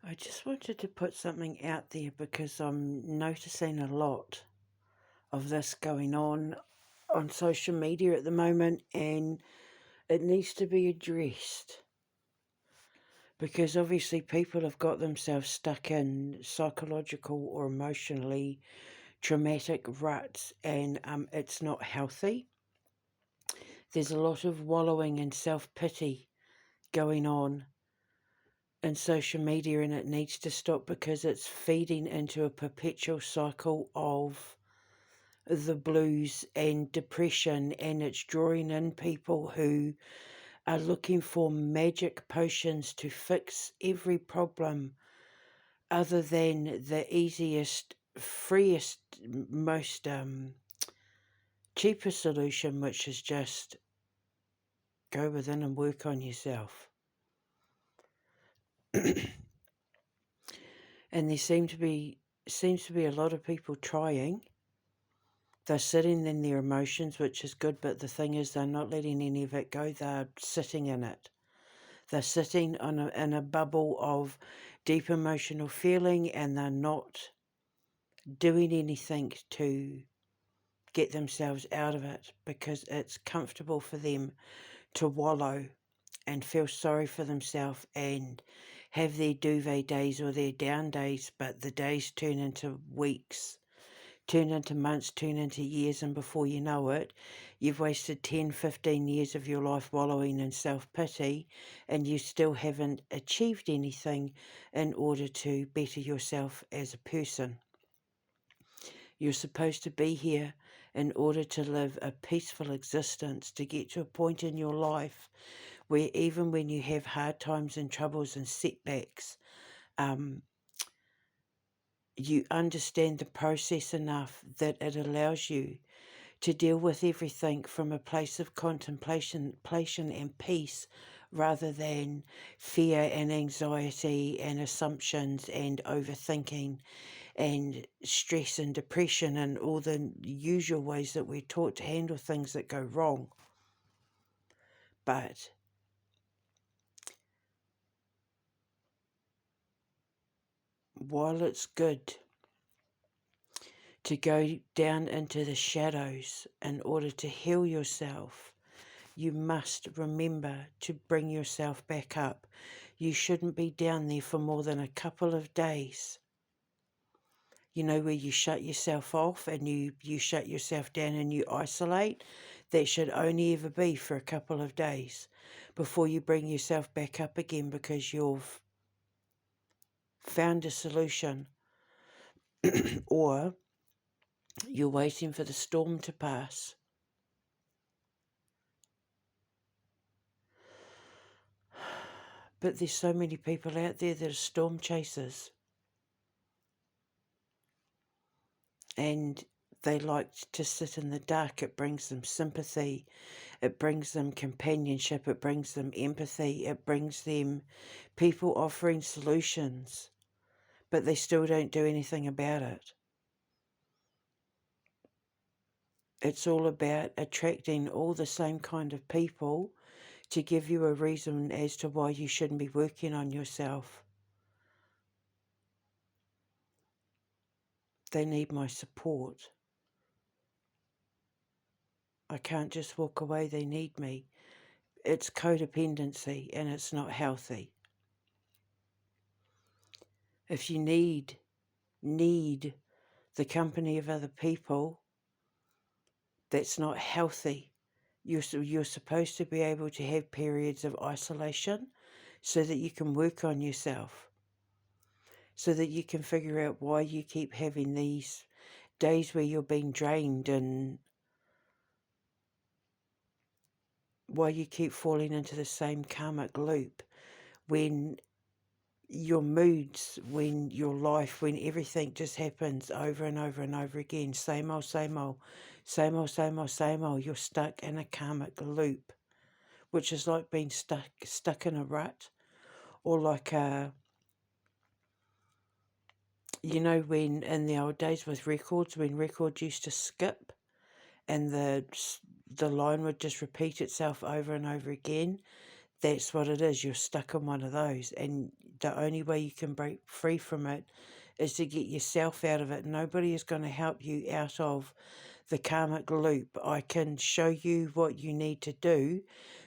I just wanted to put something out there because I'm noticing a lot of this going on social media at the moment, and it needs to be addressed because obviously people have got themselves stuck in psychological or emotionally traumatic ruts, and it's not healthy. There's a lot of wallowing and self-pity going on in social media, and it needs to stop because it's feeding into a perpetual cycle of the blues and depression, and it's drawing in people who are looking for magic potions to fix every problem other than the easiest, freest, most cheapest solution, which is just go within and work on yourself. And there seems to be a lot of people trying. They're sitting in their emotions, which is good, but the thing is they're not letting any of it go. They're sitting in it. They're sitting in a bubble of deep emotional feeling, and they're not doing anything to get themselves out of it because it's comfortable for them to wallow and feel sorry for themselves and have their duvet days or their down days, but the days turn into weeks, turn into months, turn into years, and before you know it, you've wasted 10, 15 years of your life wallowing in self-pity, and you still haven't achieved anything in order to better yourself as a person. You're supposed to be here in order to live a peaceful existence, to get to a point in your life where even when you have hard times and troubles and setbacks, you understand the process enough that it allows you to deal with everything from a place of contemplation and peace, rather than fear and anxiety and assumptions and overthinking and stress and depression and all the usual ways that we're taught to handle things that go wrong. But while it's good to go down into the shadows in order to heal yourself, you must remember to bring yourself back up. You shouldn't be down there for more than a couple of days. You know, where you shut yourself off and you shut yourself down and you isolate. That should only ever be for a couple of days before you bring yourself back up again because you've found a solution or you're waiting for the storm to pass. But there's so many people out there that are storm chasers, and they like to sit in the dark. It brings them sympathy, it brings them companionship, it brings them empathy, it brings them people offering solutions, but they still don't do anything about it. It's all about attracting all the same kind of people to give you a reason as to why you shouldn't be working on yourself. They need my support. I can't just walk away, they need me. It's codependency and it's not healthy. If you need the company of other people, that's not healthy. You're supposed to be able to have periods of isolation so that you can work on yourself, so that you can figure out why you keep having these days where you're being drained and why you keep falling into the same karmic loop when your moods, when your life, when everything just happens over and over and over again, same old, same old, same old, same old, same old. You're stuck in a karmic loop, which is like being stuck in a rut, or like you know, when in the old days with records, when records used to skip and the line would just repeat itself over and over again. That's what it is. You're stuck in one of those, and the only way you can break free from it is to get yourself out of it. Nobody is going to help you out of the karmic loop. I can show you what you need to do,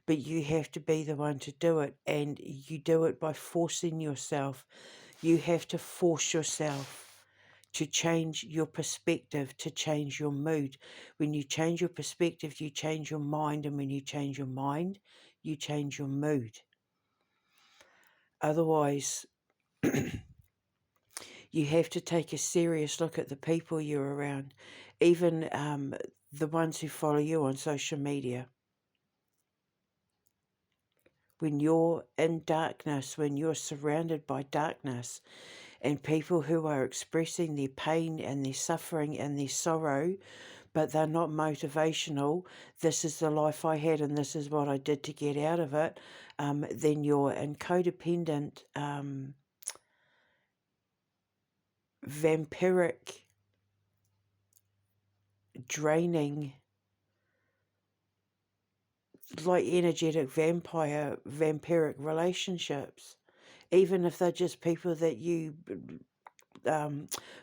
but you have to be the one to do it, and you do it by forcing yourself. You have to force yourself to change your perspective, to change your mood. When you change your perspective, you change your mind, and when you change your mind, you change your mood. Otherwise, you have to take a serious look at the people you're around, even the ones who follow you on social media. When you're in darkness, when you're surrounded by darkness, and people who are expressing their pain and their suffering and their sorrow, but they're not motivational, this is the life I had and this is what I did to get out of it, then you're in codependent, vampiric, draining, like energetic vampiric relationships. Even if they're just people that you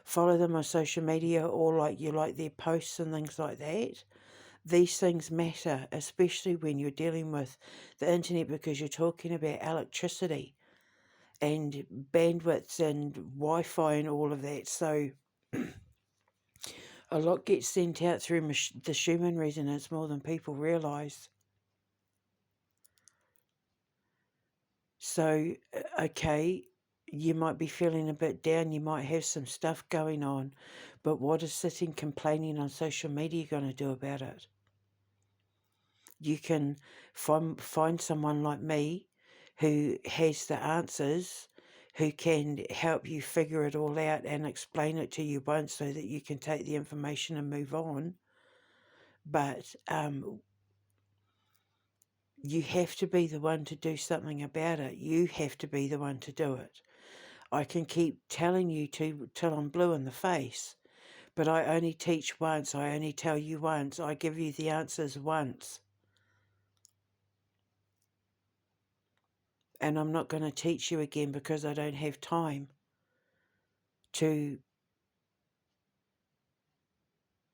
follow them on social media, or like you like their posts and things like that. These things matter, especially when you're dealing with the internet, because you're talking about electricity and bandwidths and Wi-Fi and all of that. So a lot gets sent out through the Schumann resonance more than people realise. So, okay, you might be feeling a bit down, you might have some stuff going on, but what is sitting complaining on social media going to do about it? You can find someone like me who has the answers, who can help you figure it all out and explain it to you once so that you can take the information and move on. But you have to be the one to do something about it. You have to be the one to do it. I can keep telling you to till I'm blue in the face, but I only teach once. I only tell you once. I give you the answers once. And I'm not going to teach you again because I don't have time to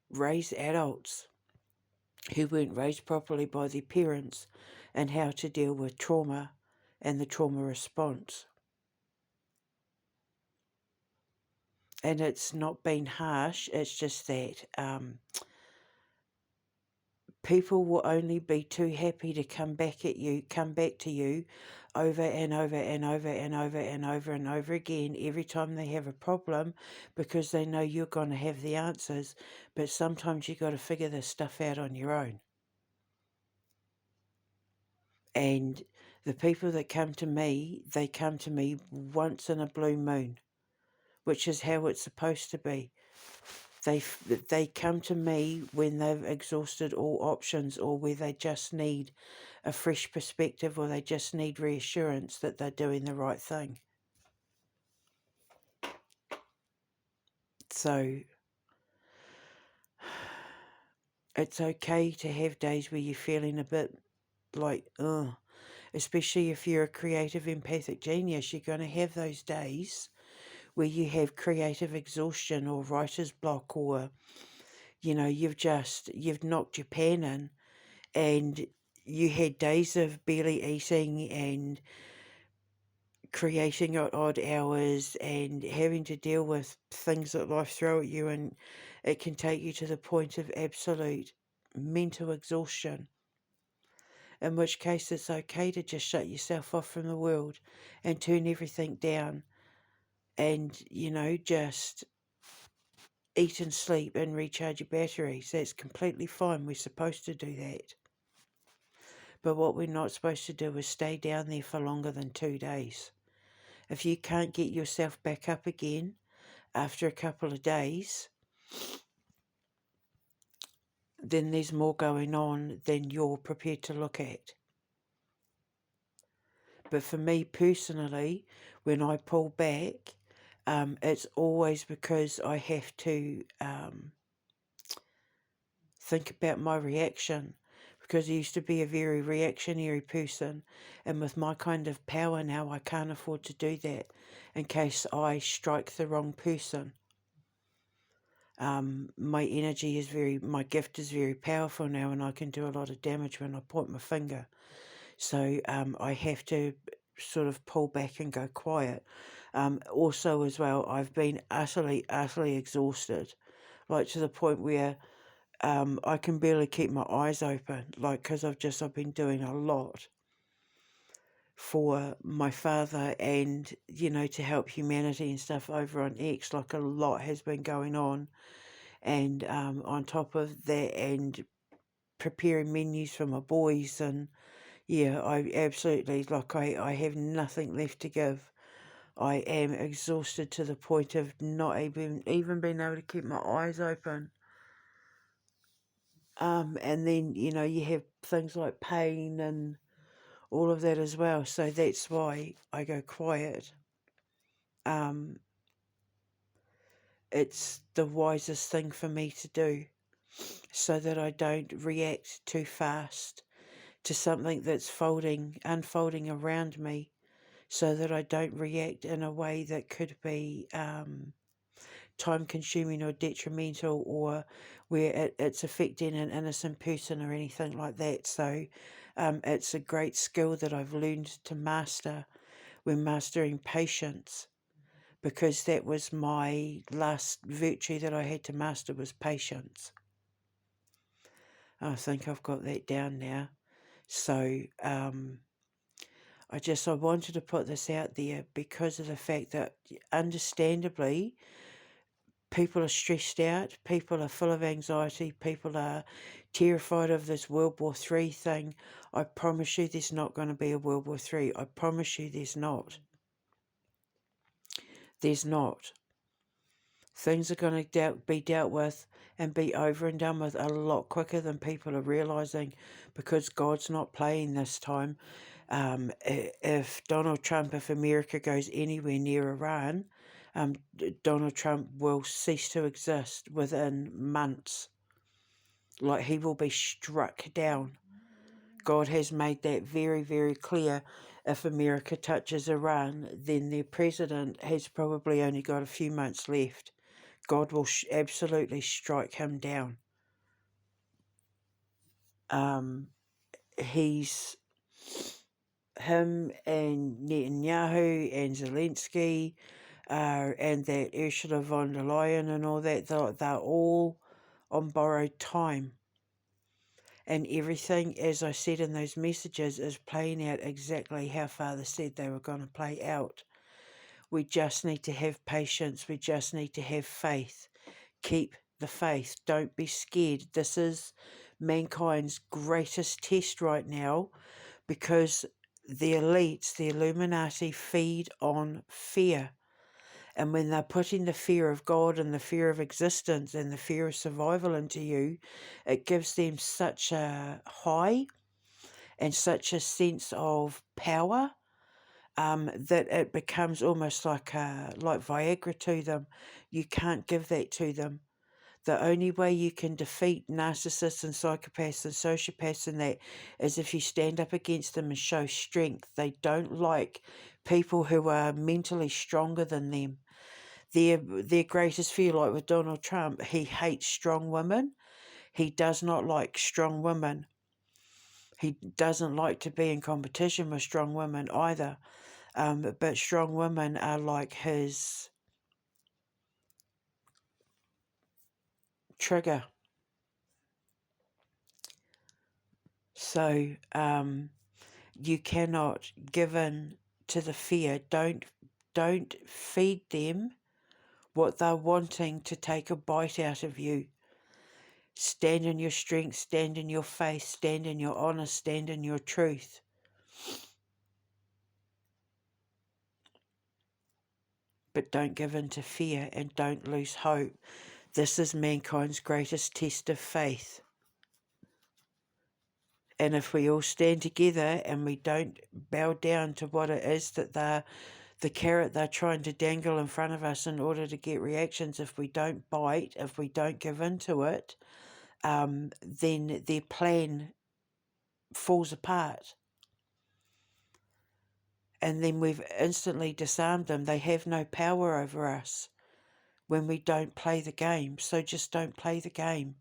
raise adults who weren't raised properly by their parents and how to deal with trauma and the trauma response. And it's not been harsh, it's just that people will only be too happy to come back to you over and over and over and over and over and over again every time they have a problem, because they know you're going to have the answers. But sometimes you got to figure this stuff out on your own. And the people that come to me, they come to me once in a blue moon, which is how it's supposed to be. They come to me when they've exhausted all options, or where they just need a fresh perspective, or they just need reassurance that they're doing the right thing. So it's okay to have days where you're feeling a bit like, ugh. Especially if you're a creative empathic genius, you're going to have those days where you have creative exhaustion or writer's block, or you've knocked your pan in and you had days of barely eating and creating at odd hours and having to deal with things that life throw at you, and it can take you to the point of absolute mental exhaustion, in which case it's okay to just shut yourself off from the world and turn everything down and, just eat and sleep and recharge your batteries. That's completely fine. We're supposed to do that. But what we're not supposed to do is stay down there for longer than 2 days. If you can't get yourself back up again after a couple of days, then there's more going on than you're prepared to look at. But for me personally, when I pull back, it's always because I have to think about my reaction. because I used to be a very reactionary person, and with my kind of power now, I can't afford to do that in case I strike the wrong person. My gift is very powerful now, and I can do a lot of damage when I point my finger. So I have to sort of pull back and go quiet. Also, as well, I've been utterly, utterly exhausted, like to the point where I can barely keep my eyes open, like because I've been doing a lot for my father and to help humanity and stuff over on X. Like a lot has been going on, and on top of that, and preparing menus for my boys, and yeah, I absolutely, like, I have nothing left to give. I am exhausted to the point of not even being able to keep my eyes open. And then, you have things like pain and all of that as well. So that's why I go quiet. It's the wisest thing for me to do so that I don't react too fast to something that's unfolding around me, so that I don't react in a way that could be time consuming or detrimental, or where it's affecting an innocent person or anything like that. So it's a great skill that I've learned to master when mastering patience, because that was my last virtue that I had to master, was patience. I think I've got that down now. So I wanted to put this out there because of the fact that, understandably, people are stressed out, people are full of anxiety, people are terrified of this World War III thing. I promise you there's not going to be a World War III. I promise you there's not. There's not. Things are going to be dealt with and be over and done with a lot quicker than people are realising, because God's not playing this time. If America goes anywhere near Iran, Donald Trump will cease to exist within months. Like, he will be struck down. God has made that very, very clear. If America touches Iran, then their president has probably only got a few months left. God will absolutely strike him down. Him and Netanyahu and Zelensky, and that Ursula von der Leyen and all that, they're all on borrowed time. And everything, as I said in those messages, is playing out exactly how Father said they were going to play out. We just need to have patience. We just need to have faith. Keep the faith. Don't be scared. This is mankind's greatest test right now, because the elites, the Illuminati, feed on fear. And when they're putting the fear of God and the fear of existence and the fear of survival into you, it gives them such a high and such a sense of power, that it becomes almost like Viagra to them. You can't give that to them. The only way you can defeat narcissists and psychopaths and sociopaths and that is if you stand up against them and show strength. They don't like people who are mentally stronger than them. Their greatest fear, like with Donald Trump, he hates strong women. He does not like strong women. He doesn't like to be in competition with strong women either. But strong women are like his trigger. So you cannot give in to the fear. Don't feed them what they're wanting to take a bite out of you. Stand in your strength, stand in your faith, stand in your honour, stand in your truth. But don't give in to fear and don't lose hope. This is mankind's greatest test of faith. And if we all stand together and we don't bow down to what it is that the carrot they're trying to dangle in front of us in order to get reactions, if we don't bite, if we don't give in to it, then their plan falls apart. And then we've instantly disarmed them. They have no power over us when we don't play the game. So just don't play the game.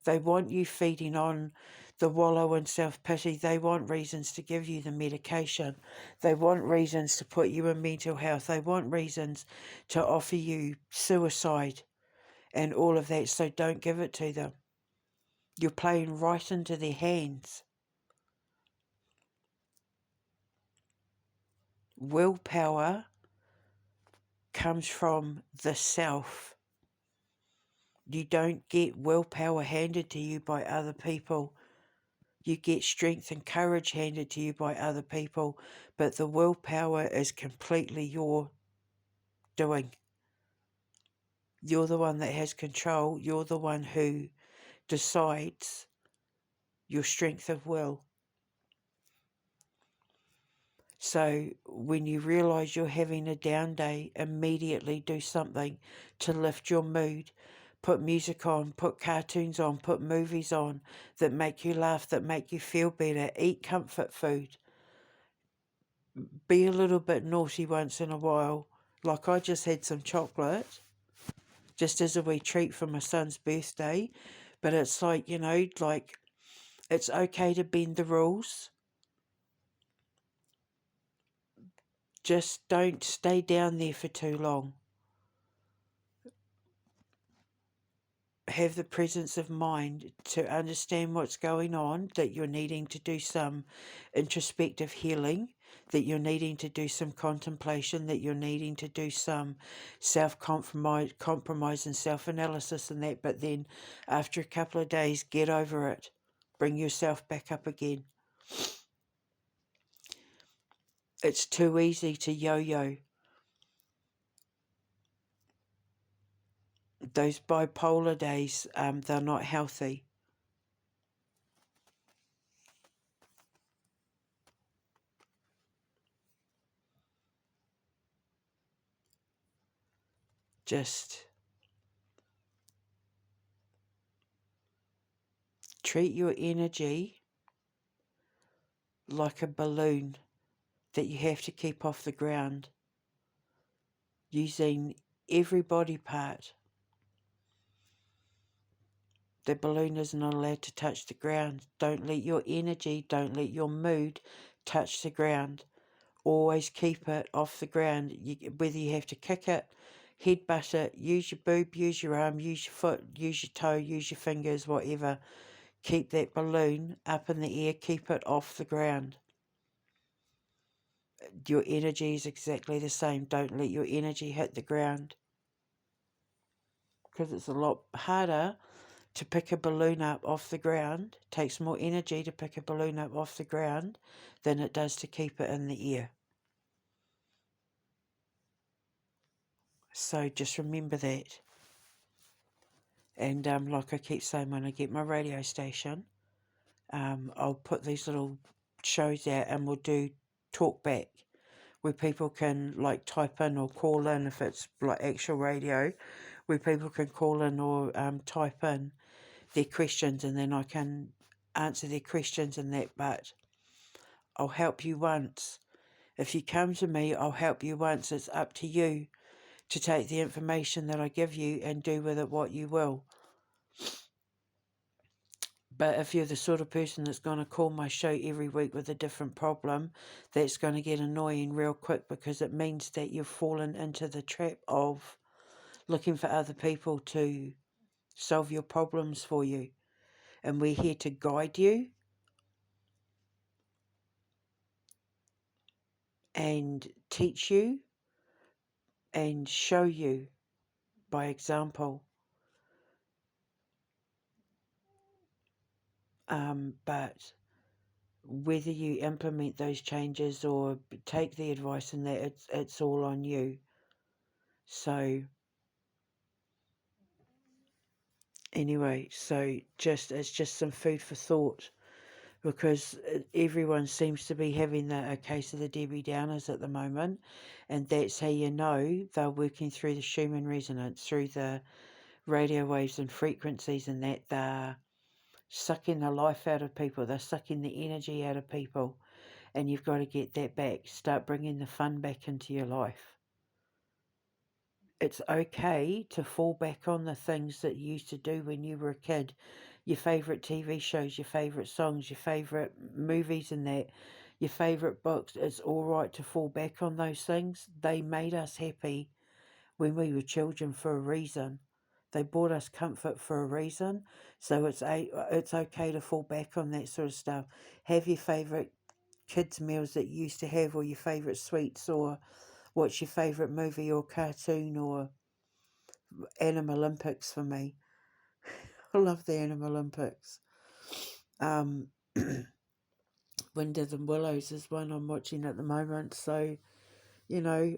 They want you feeding on the wallow and self-pity. They want reasons to give you the medication. They want reasons to put you in mental health. They want reasons to offer you suicide and all of that. So don't give it to them. You're playing right into their hands. Willpower comes from the self. You don't get willpower handed to you by other people. You get strength and courage handed to you by other people, but the willpower is completely your doing. You're the one that has control. You're the one who decides your strength of will. So when you realise you're having a down day, immediately do something to lift your mood. Put music on, put cartoons on, put movies on that make you laugh, that make you feel better. Eat comfort food. Be a little bit naughty once in a while. Like I just had some chocolate, just as a wee treat for my son's birthday. But it's like, like it's okay to bend the rules. Just don't stay down there for too long. Have the presence of mind to understand what's going on, that you're needing to do some introspective healing, that you're needing to do some contemplation, that you're needing to do some compromise and self-analysis and that, but then after a couple of days, get over it. Bring yourself back up again. It's too easy to yo-yo. Those bipolar days, they're not healthy. Just treat your energy like a balloon that you have to keep off the ground, using every body part. The balloon is not allowed to touch the ground. Don't let your energy, don't let your mood touch the ground. Always keep it off the ground. Whether you have to kick it, headbutt it, use your boob, use your arm, use your foot, use your toe, use your fingers, whatever. Keep that balloon up in the air, keep it off the ground. Your energy is exactly the same. Don't let your energy hit the ground, because it's a lot harder to pick a balloon up off the ground. It takes more energy to pick a balloon up off the ground than it does to keep it in the air. So just remember that. And like I keep saying, when I get my radio station, I'll put these little shows out and we'll do talk back, where people can like type in or call in, if it's like actual radio, where people can call in or type in their questions, and then I can answer their questions and that. But I'll help you once. If you come to me, I'll help you once. It's up to you to take the information that I give you and do with it what you will. But if you're the sort of person that's going to call my show every week with a different problem, that's going to get annoying real quick, because it means that you've fallen into the trap of looking for other people to solve your problems for you. And we're here to guide you and teach you and show you by example. But whether you implement those changes or take the advice and that, it's all on you. So anyway, so it's just some food for thought, because everyone seems to be having a case of the Debbie Downers at the moment, and that's how you know they're working through the Schumann resonance, through the radio waves and frequencies, and that they're sucking the life out of people. They're sucking the energy out of people. And you've got to get that back. Start bringing the fun back into your life. It's okay to fall back on the things that you used to do when you were a kid. Your favourite TV shows, your favourite songs, your favourite movies and that, your favourite books. It's alright to fall back on those things. They made us happy when we were children for a reason. They brought us comfort for a reason. So it's okay to fall back on that sort of stuff. Have your favourite kids' meals that you used to have, or your favourite sweets, or what's your favourite movie or cartoon or Animal Olympics for me. I love the Animal Olympics. Windows and Willows is one I'm watching at the moment. So, you know,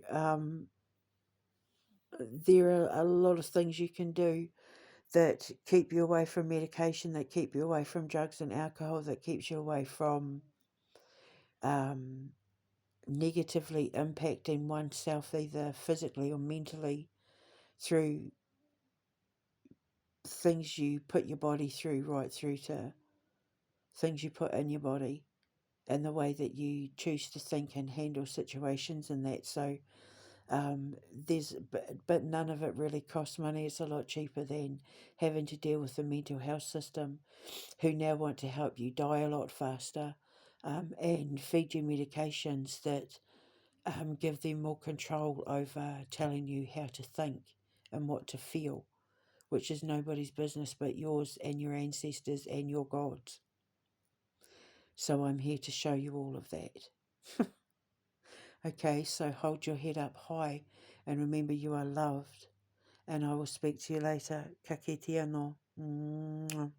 there are a lot of things you can do that keep you away from medication, that keep you away from drugs and alcohol, that keeps you away from negatively impacting oneself either physically or mentally through things you put your body through, right through to things you put in your body and the way that you choose to think and handle situations and that. So but none of it really costs money. It's a lot cheaper than having to deal with the mental health system, who now want to help you die a lot faster, and feed you medications that give them more control over telling you how to think and what to feel, which is nobody's business but yours and your ancestors and your gods. So I'm here to show you all of that. Okay, so hold your head up high and remember you are loved. And I will speak to you later. Ka kite anō. Mwah.